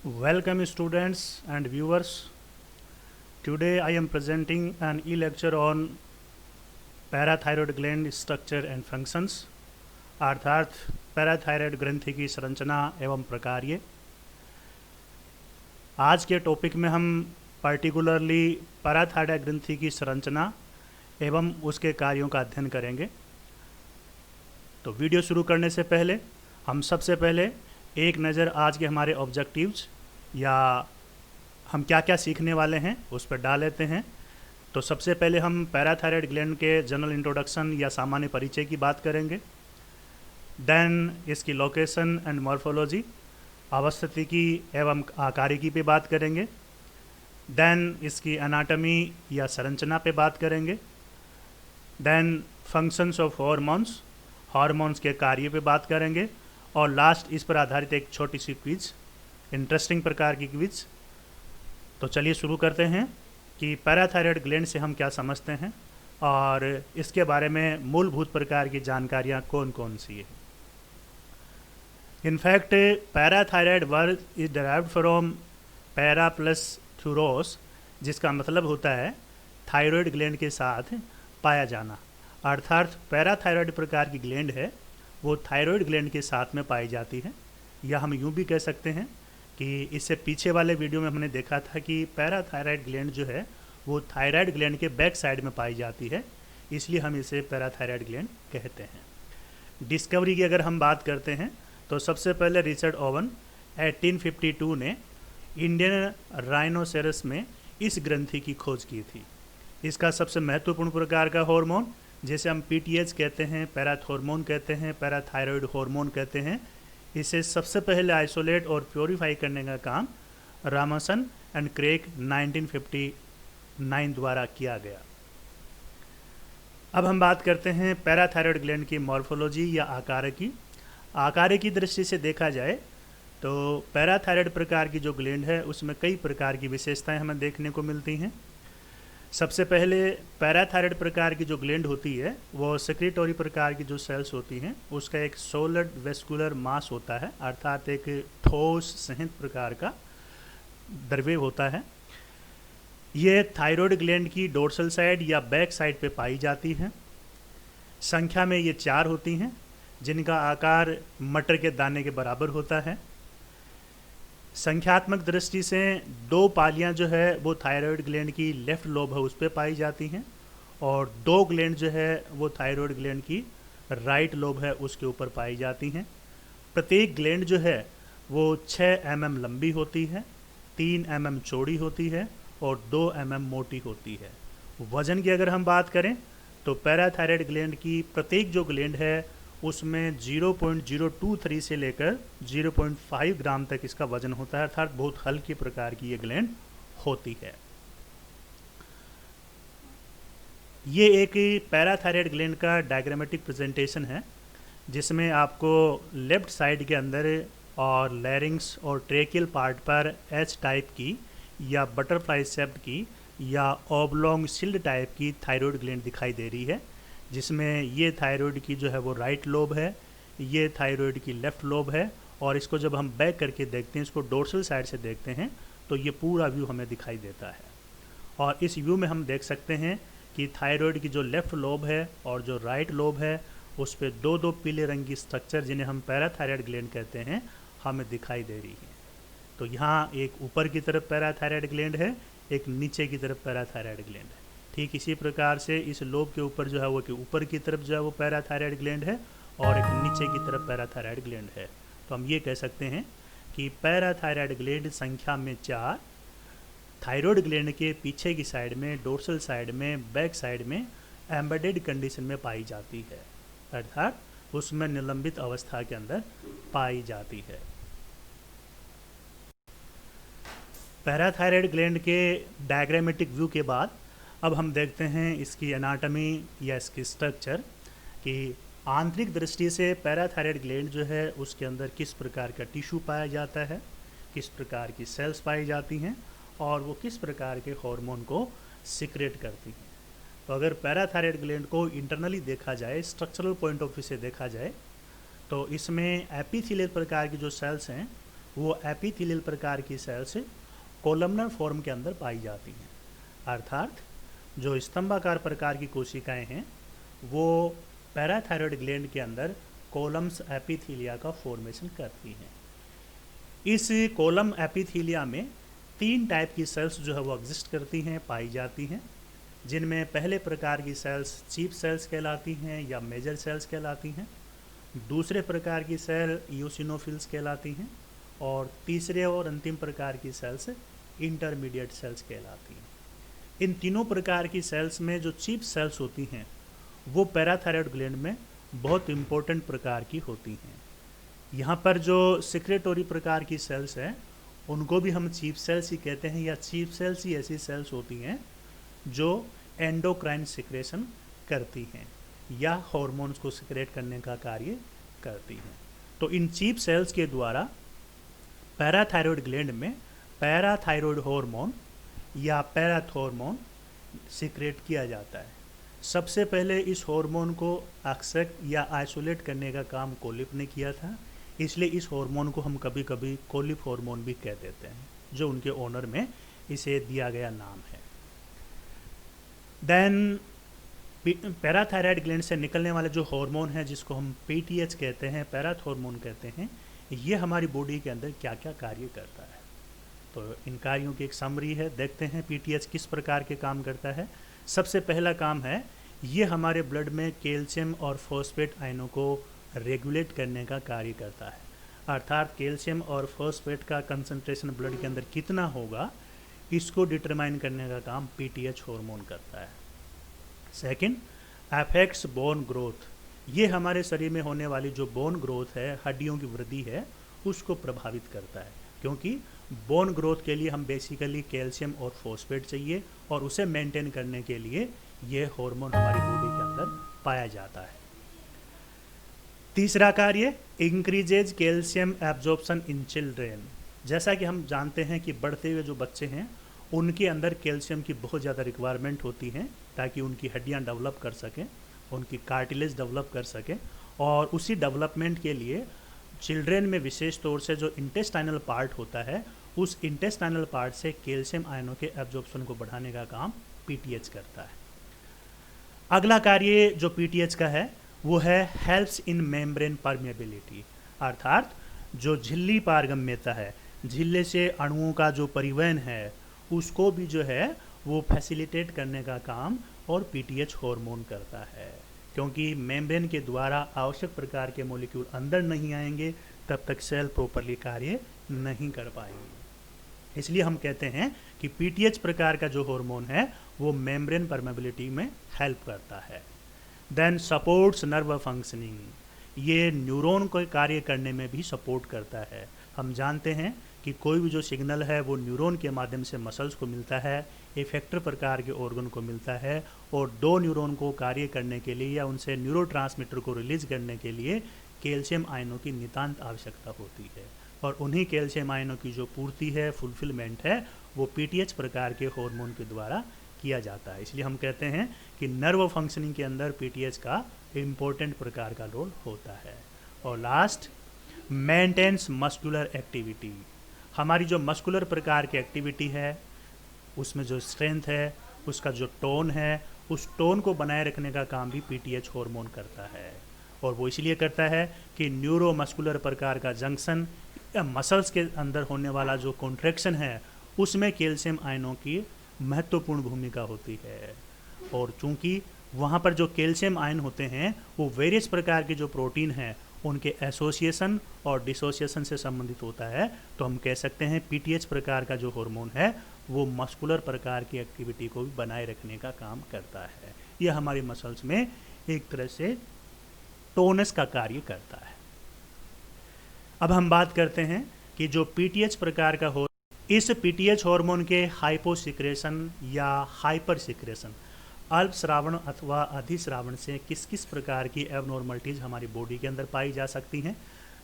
Welcome students and viewers. Today I am presenting an e-lecture on parathyroid gland structure and functions अर्थात parathyroid ग्रंथि की संरचना एवं प्रकार्य। आज के टॉपिक में हम पर्टिकुलरली पैराथायरॉयड ग्रंथि की संरचना एवं उसके कार्यों का अध्ययन करेंगे। तो वीडियो शुरू करने से पहले हम सबसे पहले एक नज़र आज के हमारे ऑब्जेक्टिव्स या हम क्या क्या सीखने वाले हैं उस पर डाल लेते हैं। तो सबसे पहले हम पैराथायरॉयड ग्लैंड के जनरल इंट्रोडक्शन या सामान्य परिचय की बात करेंगे। देन इसकी लोकेशन एंड मॉर्फोलॉजी, अवस्थिति एवं आकारिकी पे बात करेंगे। देन इसकी एनाटॉमी या संरचना पे बात करेंगे। Then functions of hormones, hormones के कार्य पे बात करेंगे। और लास्ट इस पर आधारित एक छोटी सी क्विज, इंटरेस्टिंग प्रकार की क्विज। तो चलिए शुरू करते हैं कि पैराथायरॉयड ग्लैंड से हम क्या समझते हैं और इसके बारे में मूलभूत प्रकार की जानकारियाँ कौन कौन सी है। In fact parathyroid word is derived from para plus thyreos, जिसका मतलब होता है थायराइड ग्लैंड के साथ पाया जाना। अर्थात पैराथायरॉयड प्रकार की ग्लैंड है वो थायराइड ग्लैंड के साथ में पाई जाती है। या हम यूँ भी कह सकते हैं कि इससे पीछे वाले वीडियो में हमने देखा था कि पैराथायरॉयड ग्लैंड जो है वो थायराइड ग्लैंड के बैक साइड में पाई जाती है, इसलिए हम इसे पैराथायरॉयड ग्लैंड कहते हैं। डिस्कवरी की अगर हम बात करते हैं तो सबसे पहले रिचर्ड ओवन 1852 ने इंडियन राइनोसेरस में इस ग्रंथि की खोज की थी। इसका सबसे महत्वपूर्ण प्रकार का हार्मोन, जैसे हम पीटीएच कहते हैं, पैराथॉर्मोन कहते हैं, पैराथायरॉयड हार्मोन कहते हैं, इसे सबसे पहले आइसोलेट और प्योरीफाई करने का काम रामसन एंड क्रेग 1959 द्वारा किया गया। अब हम बात करते हैं पैराथायरॉयड ग्लैंड की मॉर्फोलॉजी या आकारिकी। आकारिकी की दृष्टि से देखा जाए तो पैराथायरॉयड प्रकार की जो ग्लैंड है उसमें कई प्रकार की विशेषताएं हमें देखने को मिलती हैं। सबसे पहले पैराथायरॉयड प्रकार की जो ग्लैंड होती है वो सेक्रेटरी प्रकार की जो सेल्स होती हैं उसका एक सॉलिड वेस्कुलर मास होता है, अर्थात एक ठोस संहित प्रकार का द्रव्य होता है। ये थायराइड ग्लैंड की डोर्सल साइड या बैक साइड पे पाई जाती हैं। संख्या में ये 4 होती हैं जिनका आकार मटर के दाने के बराबर होता है। संख्यात्मक दृष्टि से 2 पालियां जो है वो थायराइड ग्लैंड की लेफ्ट लोब है उस पर पाई जाती हैं और 2 ग्लैंड जो है वो थायराइड ग्लैंड की राइट लोब है उसके ऊपर पाई जाती हैं। प्रत्येक ग्लैंड जो है वो 6 mm लंबी होती है, 3 mm चौड़ी होती है और 2 mm मोटी होती है। वजन की अगर हम बात करें तो पैराथायरॉयड ग्लैंड की प्रत्येक जो ग्लैंड है उसमें 0.023 से लेकर 0.5 ग्राम तक इसका वजन होता है, अर्थात बहुत हल्की प्रकार की ये ग्लैंड होती है। ये एक पैराथायरॉयड ग्लैंड का डायग्रामेटिक प्रेजेंटेशन है जिसमें आपको लेफ्ट साइड के अंदर और लैरिंग्स और ट्रेकियल पार्ट पर एच टाइप की या बटरफ्लाई शेप्ड की या ऑबलोंग शिल्ड टाइप की थायराइड ग्लैंड दिखाई दे रही है, जिसमें ये थायराइड की जो है वो राइट लोब है, ये थायराइड की लेफ़्ट लोब है। और इसको जब हम बैक करके देखते हैं, इसको डोर्सल साइड से देखते हैं तो ये पूरा व्यू हमें दिखाई देता है। और इस व्यू में हम देख सकते हैं कि थायराइड की जो लेफ़्ट लोब है और जो राइट लोब है उस पर 2 पीले रंग की स्ट्रक्चर जिन्हें हम पैराथायरॉयड ग्लैंड कहते हैं हमें दिखाई दे रही है। तो यहाँ एक ऊपर की तरफ पैराथायरॉयड ग्लैंड है, एक नीचे की तरफ पैराथायरॉयड ग्लैंड है। ठीक इसी प्रकार से इस लोब के ऊपर जो है वो कि ऊपर की तरफ जो है वो पैराथायरॉयड ग्लैंड है और एक नीचे की तरफ पैराथायरॉयड ग्लैंड है। तो हम ये कह सकते हैं कि पैराथायरॉयड ग्लैंड संख्या में 4 थायराइड ग्लैंड के पीछे की साइड में, डोर्सल साइड में, बैक साइड में एम्बेडेड कंडीशन में पाई जाती है, अर्थात उसमें निलंबित अवस्था के अंदर पाई जाती है। पैराथायरॉयड ग्लैंड के डायग्रामेटिक व्यू के बाद अब हम देखते हैं इसकी एनाटॉमी या इसकी स्ट्रक्चर कि आंतरिक दृष्टि से पैराथायरॉयड ग्लैंड जो है उसके अंदर किस प्रकार का टिश्यू पाया जाता है, किस प्रकार की सेल्स पाई जाती हैं और वो किस प्रकार के हार्मोन को सिक्रेट करती हैं। तो अगर पैराथायरॉयड ग्लैंड को इंटरनली देखा जाए, स्ट्रक्चरल पॉइंट ऑफ व्यू से देखा जाए, तो इसमें एपिथेलियल प्रकार की जो सेल्स हैं वो एपिथेलियल प्रकार की सेल्स कोलमनर फॉर्म के अंदर पाई जाती हैं, अर्थात जो स्तंभाकार प्रकार की कोशिकाएं हैं वो पैराथायरॉयड ग्लैंड के अंदर कोलम्स एपिथेलिया का फॉर्मेशन करती हैं। इस कोलम एपिथेलिया में 3 टाइप की सेल्स जो है वो एग्जिस्ट करती हैं, पाई जाती हैं, जिनमें पहले प्रकार की सेल्स चीफ सेल्स कहलाती हैं या मेजर सेल्स कहलाती हैं, दूसरे प्रकार की सेल यूसिनोफिल्स कहलाती हैं, और तीसरे और अंतिम प्रकार की सेल्स इंटरमीडिएट सेल्स कहलाती हैं। इन तीनों प्रकार की सेल्स में जो चीफ सेल्स होती हैं वो पैराथायरॉयड ग्लैंड में बहुत इम्पोर्टेंट प्रकार की होती हैं। यहाँ पर जो सिक्रेटोरी प्रकार की सेल्स हैं उनको भी हम चीफ सेल्स ही कहते हैं, या चीफ सेल्स ही ऐसी सेल्स होती हैं जो एंडोक्राइन सिक्रेशन करती हैं या हार्मोन्स को सिक्रेट करने का कार्य करती हैं। तो इन चीफ सेल्स के द्वारा पैराथायरॉयड ग्लैंड में पैराथायरॉयड हार्मोन या पैराथॉर्मोन सिक्रेट किया जाता है। सबसे पहले इस हार्मोन को एक्सेप्ट या आइसोलेट करने का काम कोलिप ने किया था, इसलिए इस हार्मोन को हम कभी कभी कोलिप हार्मोन भी कह देते हैं, जो उनके ओनर में इसे दिया गया नाम है। देन पैराथायरॉयड ग्लैंड से निकलने वाले जो हार्मोन है जिसको हम पीटीएच कहते हैं, पैराथॉर्मोन कहते हैं, ये हमारी बॉडी के अंदर क्या क्या कार्य करता है। तो इन कार्यों की एक समरी है, देखते हैं पीटीएच किस प्रकार के काम करता है। सबसे पहला काम है ये हमारे ब्लड में कैल्शियम और फॉस्फेट आयनों को रेगुलेट करने का कार्य करता है, अर्थात कैल्शियम और फॉस्फेट का कंसंट्रेशन ब्लड के अंदर कितना होगा इसको डिटरमाइन करने का काम पीटीएच हार्मोन करता है। सेकंड, अफेक्ट्स बोन ग्रोथ, ये हमारे शरीर में होने वाली जो बोन ग्रोथ है, हड्डियों की वृद्धि है, उसको प्रभावित करता है, क्योंकि बोन ग्रोथ के लिए हम बेसिकली कैल्शियम और फॉस्फेट चाहिए और उसे मेंटेन करने के लिए ये हार्मोन हमारी बॉडी के अंदर पाया जाता है। तीसरा कार्य, increases calcium absorption in children. जैसा कि हम जानते हैं कि बढ़ते हुए जो बच्चे हैं उनके अंदर कैल्शियम की बहुत ज़्यादा रिक्वायरमेंट होती है ताकि उनकी हड्डियां डेवलप कर सकें, उनकी कार्टिलेज डेवलप कर सकें, और उसी डेवलपमेंट के लिए चिल्ड्रेन में विशेष तौर से जो इंटेस्टाइनल पार्ट होता है उस इंटेस्टाइनल पार्ट से कैल्शियम आयनों के एब्जॉर्प्शन को बढ़ाने का काम पीटीएच करता है। अगला कार्य जो पीटीएच का है वो है हेल्प्स इन मेम्ब्रेन परमेबिलिटी, अर्थात जो झिल्ली पारगम्यता है, झिल्ले से अणुओं का जो परिवहन है उसको भी जो है वो फैसिलिटेट करने का काम और पीटीएच हार्मोन करता है, क्योंकि मेम्ब्रेन के द्वारा आवश्यक प्रकार के मॉलिक्यूल अंदर नहीं आएंगे तब तक सेल प्रॉपरली कार्य नहीं कर पाएंगे। इसलिए हम कहते हैं कि पीटीएच प्रकार का जो हार्मोन है वो मेम्ब्रेन परमेबिलिटी में हेल्प करता है। देन सपोर्ट्स नर्व फंक्शनिंग, ये न्यूरॉन को कार्य करने में भी सपोर्ट करता है। हम जानते हैं कि कोई भी जो सिग्नल है वो न्यूरॉन के माध्यम से मसल्स को मिलता है, इफेक्टर प्रकार के ऑर्गन को मिलता है, और दो न्यूरॉन को कार्य करने के लिए या उनसे न्यूरोट्रांसमीटर को रिलीज करने के लिए कैल्शियम आयनों की नितांत आवश्यकता होती है, और उन्हीं कैल्शियम आयनों की जो पूर्ति है, फुलफिलमेंट है, वो पीटीएच प्रकार के हार्मोन के द्वारा किया जाता है। इसलिए हम कहते हैं कि नर्व फंक्शनिंग के अंदर पीटीएच का इम्पोर्टेंट प्रकार का रोल होता है। और लास्ट, मेंटेन्स मस्कुलर एक्टिविटी, हमारी जो मस्कुलर प्रकार की एक्टिविटी है उसमें जो स्ट्रेंथ है, उसका जो टोन है, उस टोन को बनाए रखने का काम भी पीटीएच हार्मोन करता है, और वो इसलिए करता है कि न्यूरोमस्कुलर प्रकार का जंक्शन या मसल्स के अंदर होने वाला जो कॉन्ट्रैक्शन है उसमें कैल्शियम आयनों की महत्वपूर्ण भूमिका होती है, और चूंकि वहाँ पर जो कैल्शियम आयन होते हैं वो वेरियस प्रकार के जो प्रोटीन हैं उनके एसोसिएशन और डिसोसिएशन से संबंधित होता है, तो हम कह सकते हैं पीटीएच प्रकार का जो हार्मोन है वो मस्कुलर प्रकार की एक्टिविटी को भी बनाए रखने का काम करता है। यह हमारे मसल्स में एक तरह से टोनस का कार्य करता है। अब हम बात करते हैं कि जो पीटीएच प्रकार का हो, इस पीटीएच हार्मोन के हाइपोसिक्रेशन या हाइपर सिक्रेशन, अल्प श्रावण अथवा अधिश्रावण से किस किस प्रकार की एबनॉर्मलिटीज़ हमारी बॉडी के अंदर पाई जा सकती हैं।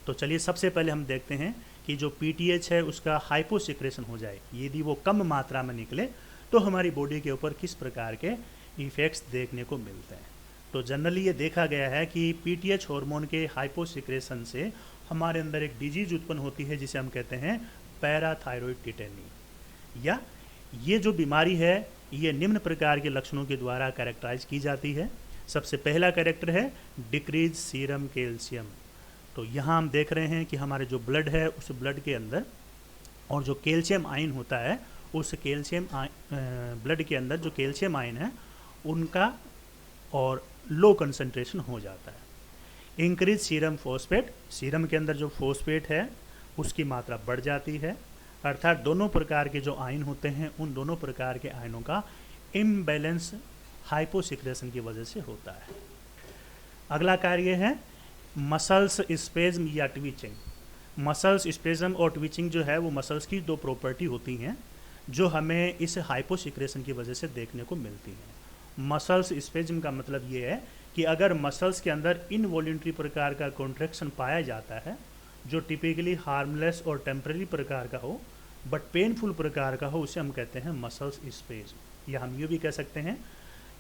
तो चलिए सबसे पहले हम देखते हैं कि जो पीटीएच है उसका हाइपोसिक्रेशन हो जाए, यदि वो कम मात्रा में निकले तो हमारी बॉडी के ऊपर किस प्रकार के इफ़ेक्ट्स देखने को मिलते हैं। तो जनरली ये देखा गया है कि पीटीएच हार्मोन के हाइपोसिक्रेशन से हमारे अंदर एक डिजीज उत्पन्न होती है जिसे हम कहते हैं पैराथायरॉयड टिटेनी। या ये जो बीमारी है ये निम्न प्रकार के लक्षणों के द्वारा कैरेक्टराइज की जाती है। सबसे पहला कैरेक्टर है डिक्रीज सीरम कैल्शियम। तो यहाँ हम देख रहे हैं कि हमारे जो ब्लड है उस ब्लड के अंदर और जो कैल्शियम आयन होता है उस कैल्शियम ब्लड के अंदर जो कैल्शियम आयन है उनका और लो कंसंट्रेशन हो जाता है। इंक्रीज सीरम फॉस्फेट, सीरम के अंदर जो फॉस्फेट है उसकी मात्रा बढ़ जाती है, अर्थात दोनों प्रकार के जो आयन होते हैं उन दोनों प्रकार के आयनों का इम्बैलेंस हाइपोसिक्रेशन की वजह से होता है। अगला कार्य है मसल्स स्पेज्म या ट्विचिंग। मसल्स स्पेज्म और ट्विचिंग जो है वो मसल्स की दो प्रॉपर्टी होती हैं जो हमें इस हाइपोसिक्रेशन की वजह से देखने को मिलती हैं। मसल्स स्पेज्म का मतलब ये है कि अगर मसल्स के अंदर इनवॉल्यूंटरी प्रकार का कॉन्ट्रैक्शन पाया जाता है जो टिपिकली हार्मलेस और टेम्पररी प्रकार का हो बट पेनफुल प्रकार का हो, उसे हम कहते हैं मसल्स स्पेज्म। या हम ये भी कह सकते हैं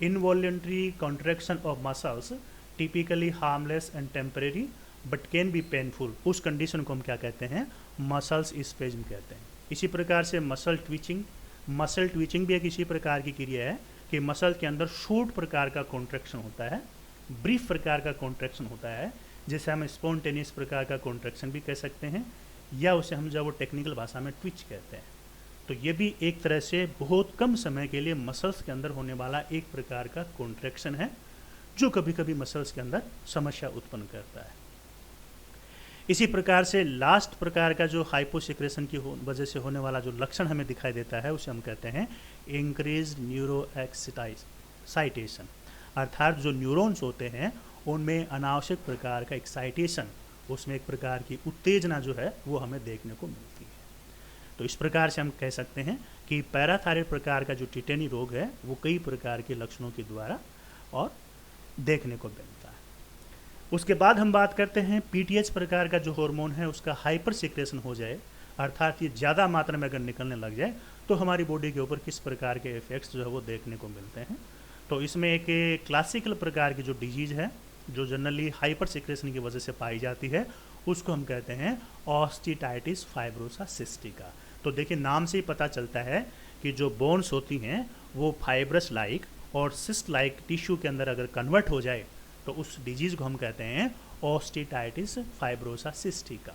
involuntary contraction of muscles typically harmless and temporary but can be painful, उस कंडीशन को हम क्या कहते हैं, मसल्स स्पेज्म कहते हैं। इसी प्रकार से मसल ट्विचिंग भी एक इसी प्रकार की क्रिया है कि मसल के अंदर शॉर्ट प्रकार का कॉन्ट्रैक्शन होता है, ब्रीफ प्रकार का कॉन्ट्रैक्शन होता है, जिसे हम स्पॉन्टेनियस प्रकार का कॉन्ट्रैक्शन भी कह सकते हैं, या उसे हम जब वो टेक्निकल भाषा में ट्विच कहते हैं। तो ये भी एक तरह से बहुत कम समय के लिए मसल्स के अंदर होने वाला एक प्रकार का कॉन्ट्रैक्शन है जो कभी कभी मसल्स के अंदर समस्या उत्पन्न करता है। इसी प्रकार से लास्ट प्रकार का जो हाइपोसिक्रेशन की वजह से होने वाला जो लक्षण हमें दिखाई देता है उसे हम कहते हैं इंक्रीज न्यूरो एक्साइटेशन, अर्थात जो न्यूरॉन्स होते हैं उनमें अनावश्यक प्रकार का एक्साइटेशन, उसमें एक प्रकार की उत्तेजना जो है वो हमें देखने को मिलती है। तो इस प्रकार से हम कह सकते हैं कि पैराथायरॉयड प्रकार का जो टिटेनी रोग है वो कई प्रकार के लक्षणों के द्वारा और देखने को मिलता है। उसके बाद हम बात करते हैं पीटीएच प्रकार का जो हार्मोन है उसका हाइपर सिक्रेशन हो जाए, अर्थात ये ज़्यादा मात्रा में अगर निकलने लग जाए तो हमारी बॉडी के ऊपर किस प्रकार के इफेक्ट्स जो है वो देखने को मिलते हैं। तो इसमें एक क्लासिकल प्रकार की जो डिजीज़ है जो जनरली हाइपर सिक्रेशन की वजह से पाई जाती है उसको हम कहते हैं ऑस्टिटाइटिस फाइब्रोसा सिस्टिका। तो देखिए नाम से ही पता चलता है कि जो बोन्स होती हैं वो फाइब्रस लाइक और सिस्ट लाइक टिश्यू के अंदर अगर कन्वर्ट हो जाए तो उस डिजीज़ को हम कहते हैं ऑस्टिटाइटिस फाइब्रोसा सिस्टिका।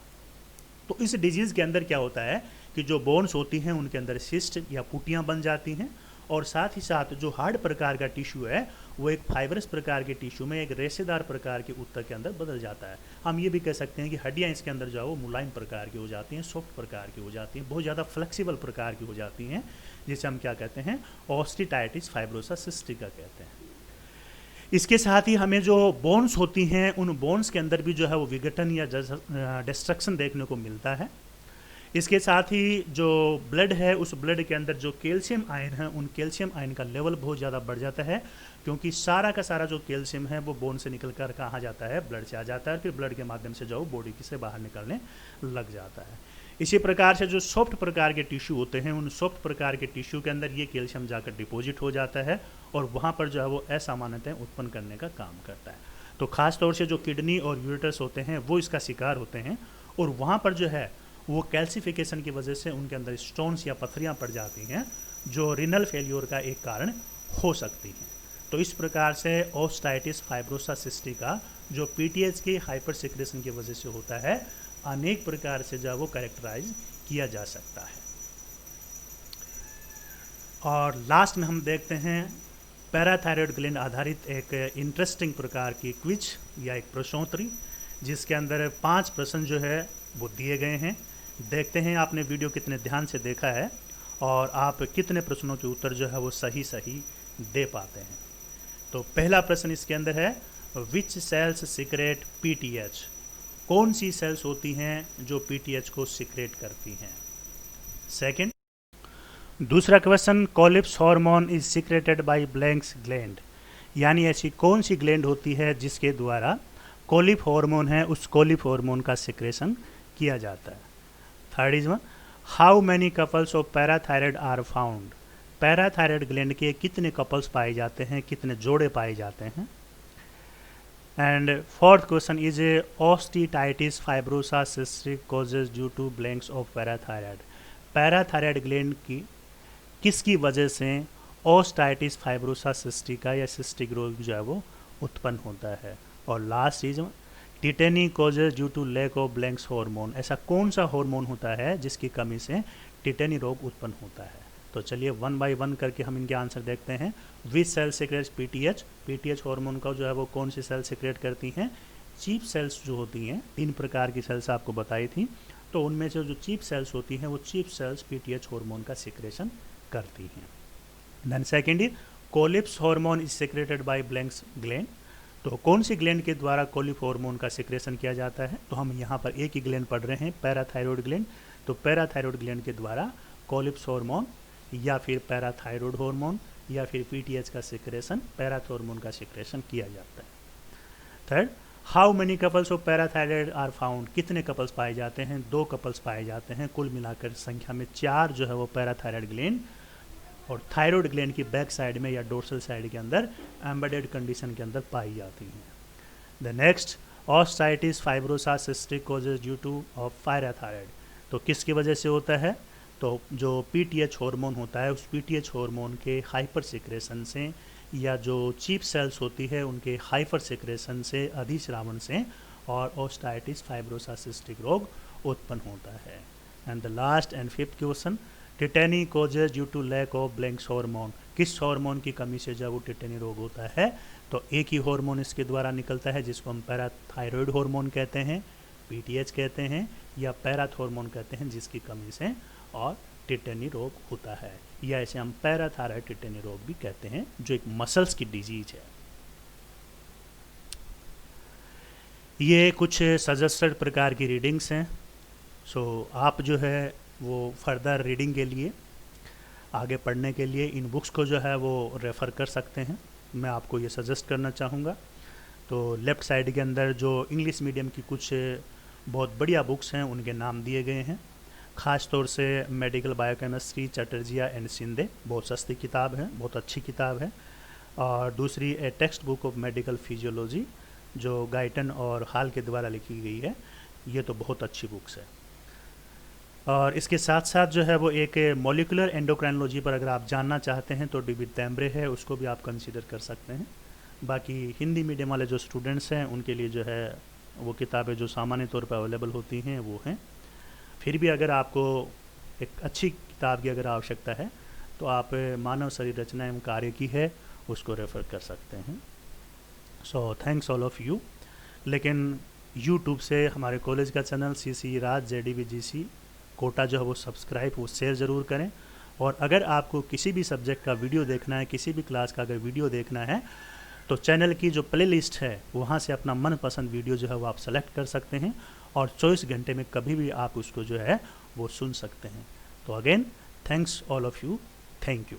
तो इस डिजीज़ के अंदर क्या होता है कि जो बोन्स होती हैं उनके अंदर सिस्ट या पुटियाँ बन जाती हैं और साथ ही साथ जो हार्ड प्रकार का टिश्यू है वो एक फाइब्रस प्रकार के टिश्यू में एक रेशेदार प्रकार के उत्तर के अंदर बदल जाता है। हम ये भी कह सकते हैं कि हड्डियाँ इसके अंदर जो है वो मुलायम प्रकार की हो जाती हैं, सॉफ्ट प्रकार की हो जाती हैं, बहुत ज़्यादा फ्लेक्सिबल प्रकार की हो जाती हैं, जिसे हम क्या कहते हैं ऑस्टिटाइटिस फाइब्रोसा सिस्टिका कहते हैं। इसके साथ ही हमें जो बोन्स होती हैं उन बोन्स के अंदर भी जो है वो विघटन या डिस्ट्रक्शन देखने को मिलता है। इसके साथ ही जो ब्लड है उस ब्लड के अंदर जो कैल्शियम आयन है उन कैल्शियम आयन का लेवल बहुत ज़्यादा बढ़ जाता है, क्योंकि सारा का सारा जो कैल्शियम है वो बोन से निकल कर कहाँ जाता है, ब्लड से आ जाता है, फिर ब्लड के माध्यम से जो बॉडी से बाहर निकलने लग जाता है। इसी प्रकार से जो सॉफ्ट प्रकार के टिश्यू होते हैं उन सॉफ्ट प्रकार के टिश्यू के अंदर ये कैल्शियम जाकर डिपॉजिट हो जाता है और वहाँ पर जो है वो असामान्यताएं उत्पन्न करने का काम करता है। तो ख़ास तौर से जो किडनी और यूरेटस होते हैं वो इसका शिकार होते हैं और वहाँ पर जो है वो कैल्सिफिकेशन की वजह से उनके अंदर स्टोन्स या पत्थरियाँ पड़ जाती हैं जो रिनल फेल्योर का एक कारण हो सकती हैं। तो इस प्रकार से ऑस्टिटाइटिस फाइब्रोसा सिस्टिका जो पीटीएच की हाइपर सिक्रेशन की वजह से होता है अनेक प्रकार से जो वो कैरेक्टराइज किया जा सकता है। और लास्ट में हम देखते हैं पैराथायरॉयड ग्लैंड आधारित एक इंटरेस्टिंग प्रकार की क्विज या एक प्रश्नोत्तरी जिसके अंदर 5 प्रश्न जो है वो दिए गए हैं। देखते हैं आपने वीडियो कितने ध्यान से देखा है और आप कितने प्रश्नों के उत्तर जो है वो सही दे पाते हैं। तो पहला प्रश्न इसके अंदर है विच सेल्स सीक्रेट पीटीएच, कौन सी सेल्स होती हैं जो पीटीएच को सीक्रेट करती हैं। सेकंड, दूसरा question Collip's hormone is secreted by blanks gland, यानी ऐसी कौन सी ग्लैंड होती है जिसके द्वारा कोलिप हार्मोन है उस कोलिप हार्मोन का सिक्रेशन किया जाता है। Third is one, how many couples of parathyroid are found, parathyroid gland के कितने कपल्स पाए जाते हैं, कितने जोड़े पाए जाते हैं। And fourth question is osteitis fibrosa cystic causes due to blanks of parathyroid. Parathyroid gland की किसकी वजह से ओस्टाइटिस फाइब्रोसा सिस्टिका या सिस्टिक रोग जो है वो उत्पन्न होता है। और लास्ट चीज tetany causes due to lack of blanks hormone, ऐसा कौन सा हार्मोन होता है जिसकी कमी से टिटेनी रोग उत्पन्न होता है। तो चलिए वन बाय वन करके हम इनके आंसर देखते हैं। Which cell secretes PTH, PTH hormone का जो है वो कौन सी सेल सिक्रेट करती हैं, चीप सेल्स जो होती हैं, 3 प्रकार की सेल्स आपको बताई थी, तो उनमें से जो चीप सेल्स होती हैं वो चीप सेल्स पीटीएच हार्मोन का सिक्रेशन करती हैं। Then secondly Collip's hormone is secreted by blanks gland, तो कौन सी ग्लैंड के द्वारा कोलिप हार्मोन का सिक्रेशन किया जाता है। तो हम यहाँ पर एक ही ग्लैंड पढ़ रहे हैं, पैराथायरॉयड ग्लैंड, तो पैराथायरॉयड ग्लैंड के द्वारा कोलिप्स हार्मोन या फिर पैराथायरॉयड हार्मोन या फिर पीटीएच का सिक्रेशन, पैराथॉर्मोन का सिक्रेशन किया जाता है। Third, how many couples of parathyroid are found, कितने कपल्स पाए जाते हैं, 2 कपल्स पाए जाते हैं, कुल मिलाकर संख्या में 4 जो है वो पैराथायरॉयड ग्लैंड और थायरॉयड ग्लैंड की बैक साइड में या डोर्सल साइड के अंदर एम्बेडेड कंडीशन के अंदर पाई जाती हैं। The next, osteitis fibrosa cystic causes due to of parathyroid, तो किसकी वजह से होता है, तो जो पीटीएच हार्मोन होता है उस पीटीएच हार्मोन के हाइपर सिक्रेशन से या जो चीप सेल्स होती है उनके हाइपर सिक्रेशन से, अधिश्रावण से, और ओस्टाइटिस फाइब्रोसा सिस्टिक रोग उत्पन्न होता है। And the last and fifth question, tetany causes due to lack of blanks hormone, किस हार्मोन की कमी से जब वो टिटेनी रोग होता है, तो एक ही हार्मोन इसके द्वारा निकलता है जिसको हम पैराथायरॉयड हार्मोन कहते हैं, पीटीएच कहते हैं या पैराथॉर्मोन कहते हैं, जिसकी कमी से और टिटेनी रोग होता है, या इसे हम पैराथायरॉयड टिटेनी रोग भी कहते हैं, जो एक मसल्स की डिजीज है। ये कुछ सजेस्टेड प्रकार की रीडिंग्स हैं। सो आप जो है वो फर्दर रीडिंग के लिए, आगे पढ़ने के लिए इन बुक्स को जो है वो रेफ़र कर सकते हैं। मैं आपको ये सजेस्ट करना चाहूँगा। तो लेफ़्ट साइड के अंदर जो इंग्लिश मीडियम की कुछ बहुत बढ़िया बुक्स हैं उनके नाम दिए गए हैं। ख़ास तौर से मेडिकल बायोकेमिस्ट्री चटर्जिया एंड शिंदे, बहुत सस्ती किताब है, बहुत अच्छी किताब है। और दूसरी ए text book of medical physiology जो गाइटन और हाल के द्वारा लिखी गई है, ये तो बहुत अच्छी बुक्स है। और इसके साथ साथ जो है वो एक मॉलिकुलर एंडोक्राइनोलॉजी पर अगर आप जानना चाहते हैं तो डेविड टेम्ब्रे है, उसको भी आप कंसीडर कर सकते हैं। बाकी हिंदी मीडियम वाले जो स्टूडेंट्स हैं उनके लिए जो है वो किताबें जो सामान्य तौर पर अवेलेबल होती हैं वो हैं। फिर भी अगर आपको एक अच्छी किताब की अगर आवश्यकता है तो आप मानव शरीर रचना एवं कार्य की है, उसको रेफ़र कर सकते हैं। So thanks all of you. लेकिन यूट्यूब से हमारे कॉलेज का चैनल CC राज JDVGC कोटा जो है वो सब्सक्राइब, वो शेयर ज़रूर करें। और अगर आपको किसी भी सब्जेक्ट का वीडियो देखना है, किसी भी क्लास का अगर वीडियो देखना है, तो चैनल की जो प्लेलिस्ट है वहाँ से अपना मनपसंद वीडियो जो है वो आप सेलेक्ट कर सकते हैं और 24 घंटे में कभी भी आप उसको जो है वो सुन सकते हैं। तो again thanks all of you, thank you.